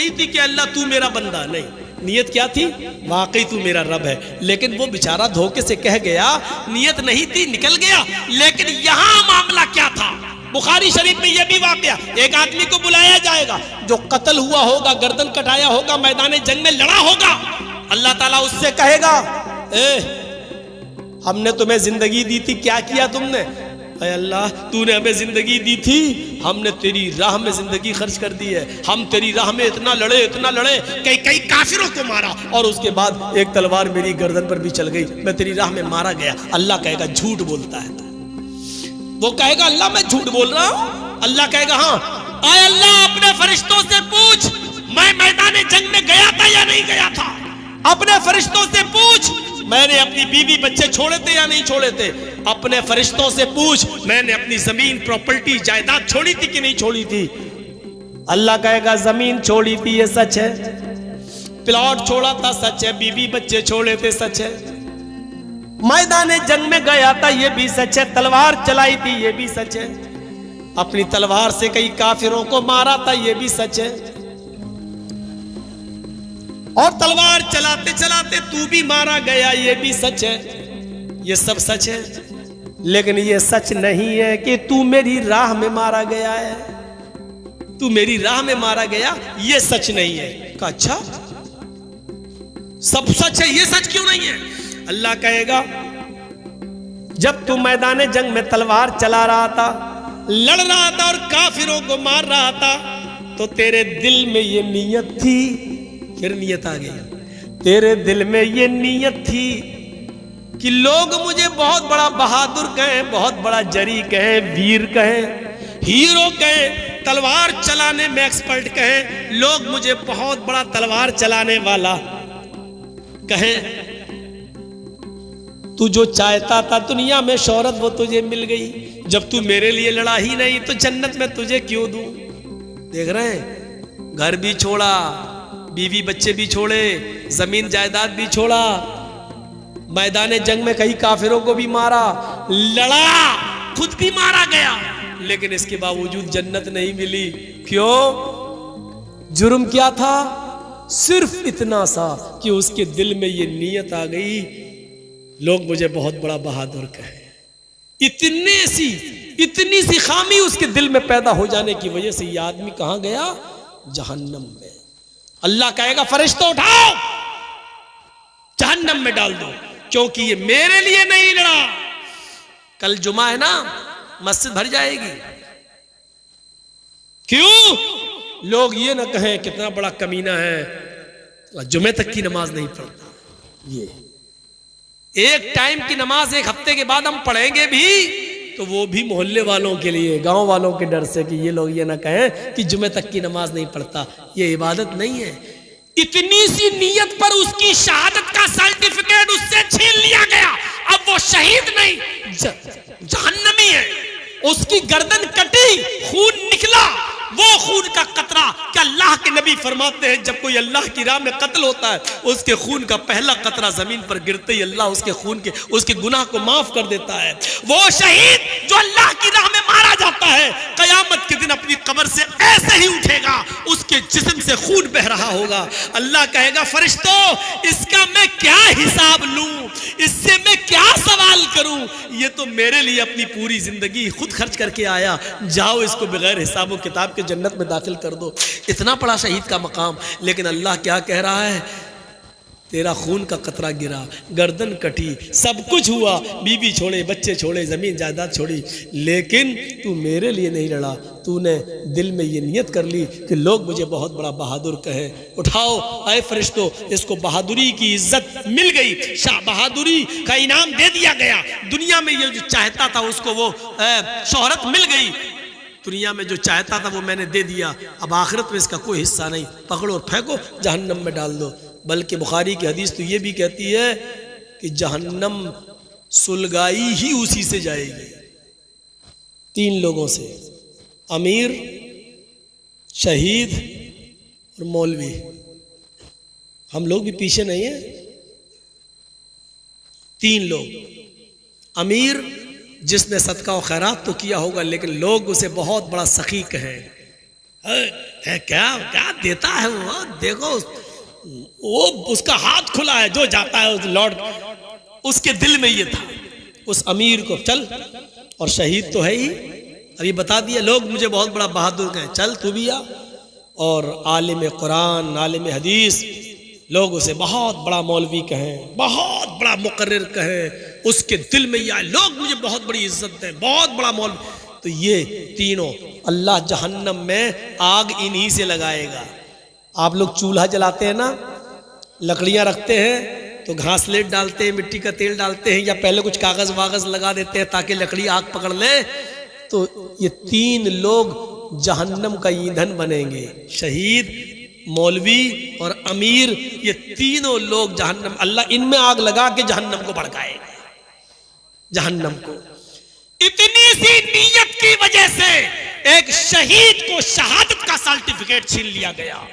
नहीं थी कि अल्लाह तू मेरा बंदा, नहीं, नियत क्या थी, वाकई तू मेरा रब है। लेकिन वो बेचारा धोखे से कह गया, नियत नहीं थी, निकल गया। लेकिन यहां मामला क्या था, बुखारी शरीफ में यह भी वाकया, एक आदमी को बुलाया जाएगा जो कत्ल हुआ होगा, गर्दन कटाया होगा, मैदान जंग में लड़ा होगा। अल्लाह ताला उससे कहेगा, हमने तुम्हें जिंदगी दी थी, क्या किया तुमने? अरे अल्लाह, तूने हमें जिंदगी दी थी, हमने तेरी राह में जिंदगी खर्च कर दी है। हम तेरी राह में इतना लड़े कई काफिरों को मारा, और उसके बाद एक तलवार मेरी गर्दन पर भी चल गई, मैं तेरी राह में मारा गया। अल्लाह कहेगा झूठ बोलता है। वो कहेगा अल्लाह मैं झूठ बोल रहा हूं? अल्लाह कहेगा हाँ। आए अल्लाह, अपने फरिश्तों से पूछ मैं मैदान जंग में गया था या नहीं गया था। अपने फरिश्तों से पूछ मैंने अपनी बीवी बच्चे छोड़े थे या नहीं छोड़े थे। अपने फरिश्तों से पूछ मैंने अपनी जमीन प्रॉपर्टी जायदाद छोड़ी थी कि नहीं छोड़ी थी। अल्लाह कहेगा जमीन छोड़ी थी, ये सच है। प्लॉट छोड़ा था, सच है। बीवी बच्चे छोड़े थे, सच है। मैदान जंग में गया था, ये भी सच है। तलवार चलाई थी, ये भी सच है। अपनी तलवार से कई काफिरों को मारा था, ये भी सच है। और तलवार चलाते चलाते तू भी मारा गया, ये भी सच है। ये सब सच है, लेकिन ये सच नहीं है कि तू मेरी राह में मारा गया है। तू मेरी राह में मारा गया, ये सच नहीं है। कहा अच्छा, सब सच है, ये सच क्यों नहीं है? अल्लाह कहेगा जब तू मैदान जंग में तलवार चला रहा था, लड़ रहा था और काफिरों को मार रहा था, तो तेरे दिल में ये नीयत थी। फिर नीयत आ गई, तेरे दिल में ये नीयत थी कि लोग मुझे बहुत बड़ा बहादुर कहें, बहुत बड़ा जरी कहें, वीर कहें, हीरो कहें, तलवार चलाने में एक्सपर्ट कहें, लोग मुझे बहुत बड़ा तलवार चलाने वाला कहें। तू जो चाहता था दुनिया में शोहरत, वो तुझे मिल गई। जब तू मेरे लिए लड़ा ही नहीं, तो जन्नत में तुझे क्यों दूं? देख रहे हैं, घर भी छोड़ा, बीवी बच्चे भी छोड़े, जमीन जायदाद भी छोड़ा, मैदान जंग में कई काफिरों को भी मारा, लड़ा, खुद भी मारा गया, लेकिन इसके बावजूद जन्नत नहीं मिली। क्यों? जुर्म क्या था? सिर्फ इतना सा कि उसके दिल में ये नीयत आ गई, लोग मुझे बहुत बड़ा बहादुर कहें। इतनी सी खामी उसके दिल में पैदा हो जाने की वजह से ये आदमी कहां गया? जहन्नम में। अल्लाह कहेगा फरिश्तों उठाओ, जहन्नम में डाल दो, क्योंकि ये मेरे लिए नहीं लड़ा। कल जुमा है ना, मस्जिद भर जाएगी। क्यों? लोग ये ना कहें कितना बड़ा कमीना है, जुमे तक की नमाज नहीं पढ़ता। ये एक टाइम की नमाज एक हफ्ते के बाद हम पढ़ेंगे भी, तो वो भी मोहल्ले वालों के लिए, गांव वालों के डर से कि ये लोग ये ना कहें कि जुमे तक की नमाज नहीं पढ़ता। ये इबादत नहीं है। इतनी सी नीयत पर उसकी शहादत का सर्टिफिकेट उससे छीन लिया गया। अब वो शहीद नहीं, जहन्नमी है। उसकी गर्दन कटी, खून निकला, वो खून का कतरा क्या अल्लाह के नबी फरमाते हैं, जब कोई अल्लाह की राह में कत्ल होता है, उसके खून का पहला कतरा जमीन पर गिरते ही अल्लाह उसके खून के, उसके गुनाह को माफ कर देता है। वो शहीद जो अल्लाह की राह में मारा जाता है, कयामत के दिन अपनी कब्र से ऐसे ही उठेगा, उसके जिस्म से खून बह रहा होगा। अल्लाह कहेगा फरिश्तों, इसका मैं क्या हिसाब लूं, इससे मैं क्या सवाल करूं? ये तो मेरे लिए अपनी पूरी जिंदगी खुद खर्च करके आया, जाओ इसको बगैर हिसाब किताब के जन्नत में दाखिल कर दो। इतना बड़ा शहीद का मकाम। लेकिन अल्लाह क्या कह रहा है? तेरा खून का कतरा गिरा, गर्दन कटी, सब कुछ हुआ, बीवी छोड़े, बच्चे छोड़े, जमीन जायदाद छोड़ी, लेकिन तू मेरे लिए नहीं लड़ा। तूने दिल में ये नियत कर ली कि लोग मुझे बहुत बड़ा बहादुर कहें। उठाओ आए फरिश्तों, इसको बहादुरी की इज्जत मिल गई, शाह बहादुरी का इनाम दे दिया गया। दुनिया में ये जो चाहता था उसको वो शोहरत मिल गई, दुनिया में जो चाहता था वो मैंने दे दिया, अब आखिरत में इसका कोई हिस्सा नहीं। पकड़ो और फेंको, जहन्नम में डाल दो। बल्कि बुखारी की हदीस तो ये भी कहती है कि जहन्नम सुलगाई ही उसी से जाएगी, 3 लोगों से, अमीर, शहीद और मौलवी। हम लोग भी पीछे नहीं है। 3 लोग, अमीर जिसने सदका और खैरात तो किया होगा, लेकिन लोग उसे बहुत बड़ा सखी कहें, है क्या क्या देता है वो, देखो वो उसका हाथ खुला है, जो जाता है उस लॉर्ड, उसके दिल में ये था उस अमीर को, चल, और शहीद तो है ही, अभी बता दिया, लोग मुझे बहुत बड़ा बहादुर कहें, चल तू भी आ। और आलिम कुरान, आलिम हदीस, लोग उसे बहुत बड़ा मौलवी कहें, बहुत बड़ा मुकर्रिर कहें, उसके दिल में ये आए, लोग मुझे बहुत बड़ी इज्जत दें, बहुत बड़ा मौलवी। तो ये तीनों अल्लाह जहन्नम में आग इन्हीं से लगाएगा। आप लोग चूल्हा जलाते हैं ना, लकड़ियां रखते हैं तो घासलेट डालते हैं, मिट्टी का तेल डालते हैं, या पहले कुछ कागज वागज लगा देते हैं ताकि लकड़ी आग पकड़ ले। तो ये तीन लोग जहन्नम का ईंधन बनेंगे, शहीद, मौलवी और अमीर, ये तीनों लोग जहन्नम, अल्लाह इनमें आग लगा के जहन्नम को भड़काएगा, जहन्नम को। इतनी सी नीयत की वजह से एक शहीद को शहादत का सर्टिफिकेट छीन लिया गया।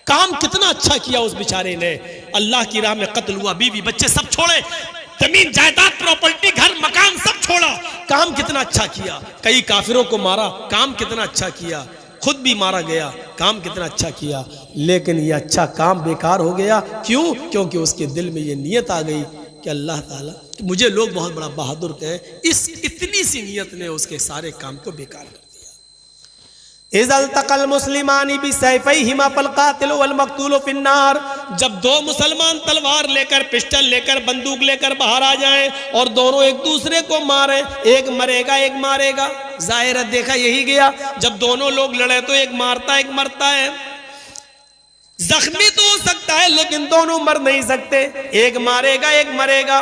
काम कितना अच्छा किया उस बेचारे ने, अल्लाह की राह में कत्ल हुआ, बीवी बच्चे सब छोड़े, जमीन जायदाद प्रॉपर्टी घर मकान सब छोड़ा, काम कितना अच्छा किया। कई काफिरों को मारा, काम कितना अच्छा किया, खुद भी मारा गया, काम कितना अच्छा किया। लेकिन ये अच्छा काम बेकार हो गया, क्यों? क्योंकि उसके दिल में ये नियत आ गई कि अल्लाह ताला मुझे लोग बहुत बड़ा बहादुर कहें, इस इतनी सी नियत ने उसके सारे काम को बेकार कर दिया। इज़ल तक़ल मुस्लिमानी बिसैफ़ैहिमा फ़ल क़ातिल वल मक़तूल फ़िन्नार, जब दो मुसलमान तलवार लेकर, पिस्टल लेकर, बंदूक लेकर बाहर आ जाएं और दोनों एक दूसरे को मारे, एक मरेगा एक मारेगा, ज़ाहिर देखा यही गया। जब दोनों लोग लड़े तो एक मारता एक मरता है, जख्मी तो हो सकता है लेकिन दोनों मर नहीं सकते, एक मारेगा एक मरेगा।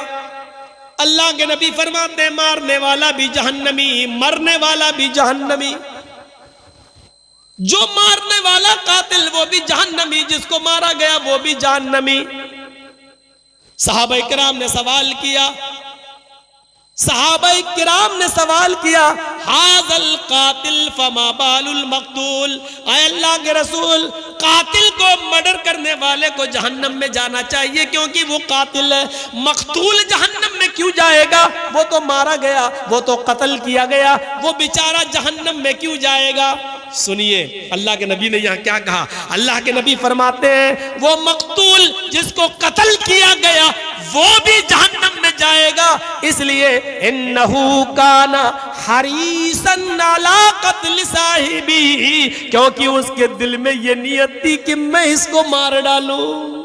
अल्लाह के नबी फरमाते हैं मारने वाला भी जहन्नमी, मरने वाला भी जहन्नमी। जो मारने वाला कातिल वो भी जहन्नमी, जिसको मारा गया वो भी जहन्नमी। सहाबा किराम ने सवाल किया, सहाबा किराम ने सवाल किया, हाज़ल कातिल फमा बालुल मक़तूल, आए अल्लाह के रसूल, कातिल को मर्डर करने वाले को जहन्नम में जाना चाहिए क्योंकि वो कातिल है, मक़तूल जहन्नम में क्यों जाएगा? वो तो मारा गया, वो तो कत्ल किया गया, वो बेचारा जहन्नम में क्यों जाएगा? सुनिए अल्लाह के नबी ने यहाँ क्या कहा। अल्लाह के नबी फरमाते हैं वो मक़तूल जिसको कत्ल किया गया वो भी जहन्नम में जाएगा, इसलिए इन्नहु काना हरीसन अला कत्ल साहिबी, क्योंकि उसके दिल में ये नियत थी कि मैं इसको मार डालूं।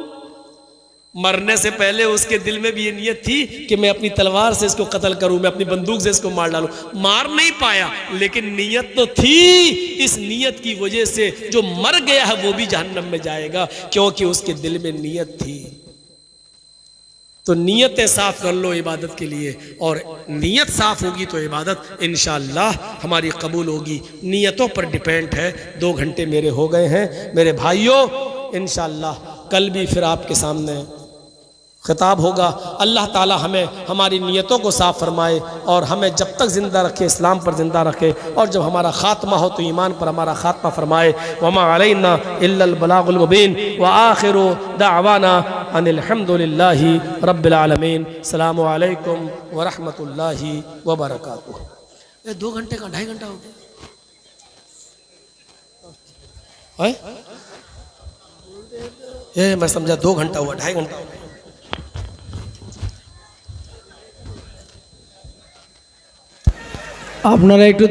मरने से पहले उसके दिल में भी ये नियत थी कि मैं अपनी तलवार से इसको कत्ल करूं, मैं अपनी बंदूक से इसको मार डालूं। मार नहीं पाया लेकिन नियत तो थी, इस नियत की वजह से जो मर गया है वो भी जहन्नम में जाएगा क्योंकि उसके दिल में नियत थी। तो नियतें साफ कर लो इबादत के लिए, और नियत साफ होगी तो इबादत इंशाअल्लाह हमारी कबूल होगी। नियतों पर डिपेंड है। 2 घंटे मेरे हो गए हैं मेरे भाइयों, इंशाअल्लाह कल भी फिर आपके सामने खिताब होगा। अल्लाह ताला हमें हमारी नियतों को साफ फरमाए और हमें जब तक ज़िंदा रखे इस्लाम पर ज़िंदा रखे, और जब हमारा ख़ात्मा हो तो ईमान पर हमारा ख़ात्मा फरमाए। वमा अलैना इल्लल बलागुल मुबीन व आखिरु दाअवाना अनिल हम्दुलिल्लाहि रब्बिल आलमीन। अस्सलामु अलैकुम व रहमतुल्लाहि व बरकातुहू। ये 2 घंटे का 2.5 घंटा हो गया, ये मैं समझा 2 घंटा हुआ, 2.5 घंटा हुआ। আপনারা একটু